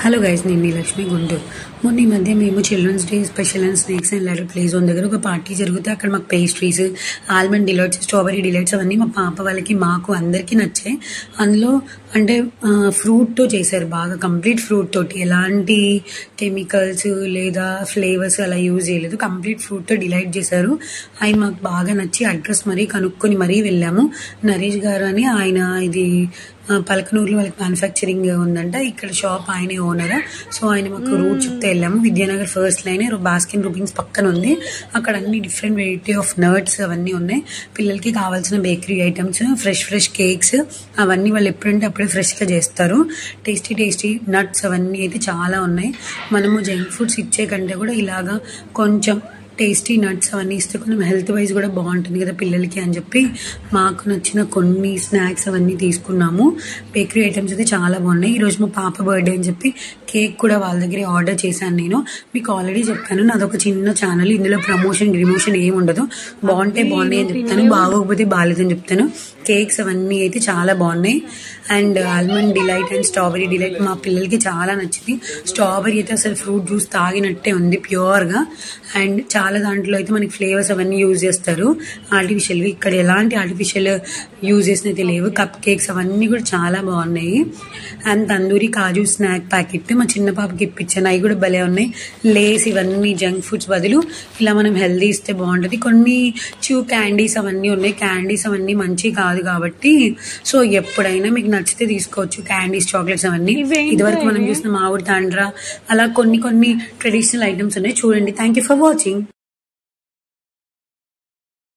Hello guys, నేను మీ లక్ష్మి గుంటూరు. మొన్న ఈ మధ్య మేము children's day special and snacks and letter play zone దగ్గర ఒక పార్టీ జరిగితే అక్కడ మాకు pastries, almond delights, strawberry delights అవన్నీ మా పాప వాళ్ళకి మాకు అందరికీ నచ్చాయి. అందులో అంటే ఫ్రూట్తో చేశారు, బాగా కంప్లీట్ ఫ్రూట్ తోటి, ఎలాంటి కెమికల్స్ లేదా ఫ్లేవర్స్ అలా యూజ్ చేయలేదు. కంప్లీట్ ఫ్రూట్తో డిలైట్ చేశారు. అవి మాకు బాగా నచ్చి అడ్రస్ మరీ కనుక్కొని మరీ వెళ్ళాము. నరేష్ గారు అని ఆయన, ఇది పలకనూరులో వాళ్ళకి మ్యానుఫ్యాక్చరింగ్ ఉందంట. ఇక్కడ షాప్ ఆయనే ఓనర్. సో ఆయన మాకు రూట్ చెప్తే వెళ్ళాము. Vidyanagar first line Baskin Rubins పక్కన ఉంది. అక్కడ అన్ని డిఫరెంట్ వెరైటీ ఆఫ్ నట్స్ అవన్నీ ఉన్నాయి. పిల్లలకి కావాల్సిన బేకరీ ఐటమ్స్, ఫ్రెష్ కేక్స్ అవన్నీ వాళ్ళు ఎప్పుడంటే అప్పుడే ఫ్రెష్గా చేస్తారు. టేస్టీ నట్స్ అవన్నీ అయితే చాలా ఉన్నాయి. మనము జంక్ ఫుడ్స్ ఇచ్చే కంటే కూడా ఇలాగా కొంచెం టేస్టీ నట్స్ అవన్నీ ఇస్తే కొంచెం హెల్త్ వైజ్ కూడా బాగుంటుంది కదా పిల్లలకి అని చెప్పి మాకు నచ్చిన కొన్ని స్నాక్స్ అవన్నీ తీసుకున్నాము. బేకరీ ఐటమ్స్ అయితే చాలా బాగున్నాయి. ఈరోజు మా పాప బర్త్డే అని చెప్పి కేక్ కూడా వాళ్ళ దగ్గర ఆర్డర్ చేశాను. నేను మీకు ఆల్రెడీ చెప్పాను, నాదొక చిన్న ఛానల్, ఇందులో ప్రమోషన్ ఏమి ఉండదు. బాగుంటే బాగున్నాయి అని చెప్తాను, బాగోకపోతే బాగాలేదని చెప్తాను. కేక్స్ అవన్నీ అయితే చాలా బాగున్నాయి. And almond delight and strawberry delight మా పిల్లలకి చాలా నచ్చింది. స్ట్రాబెరీ అయితే అసలు ఫ్రూట్ జ్యూస్ తాగినట్టే ఉంది, ప్యూర్గా. అండ్ చాలా దాంట్లో అయితే మనకి ఫ్లేవర్స్ అవన్నీ యూజ్ చేస్తారు, ఆర్టిఫిషియల్వి. ఇక్కడ ఎలాంటి ఆర్టిఫిషియల్ యూజెస్ అయితే లేవు. కప్ కేక్స్ అవన్నీ కూడా చాలా బాగున్నాయి. And tandoori kaju snack packet మా చిన్న పాపకి ఇప్పించాను, అవి కూడా భలే ఉన్నాయి. లేస్ ఇవన్నీ జంక్ ఫుడ్స్ బదులు ఇలా మనం హెల్దీ ఇస్తే బాగుంటుంది. కొన్ని క్యాండీస్ అవన్నీ ఉన్నాయి. క్యాండీస్ అవన్నీ మంచి కాదు కాబట్టి సో ఎప్పుడైనా మీకు నచ్చితే తీసుకోవచ్చు. క్యాండీస్, చాక్లెట్స్ అవన్నీ. ఇదివరకు మనం చూసిన మామిడి తాండ్రా, అలా కొన్ని ట్రెడిషనల్ ఐటమ్స్ ఉన్నాయి. చూడండి. Thank you for watching.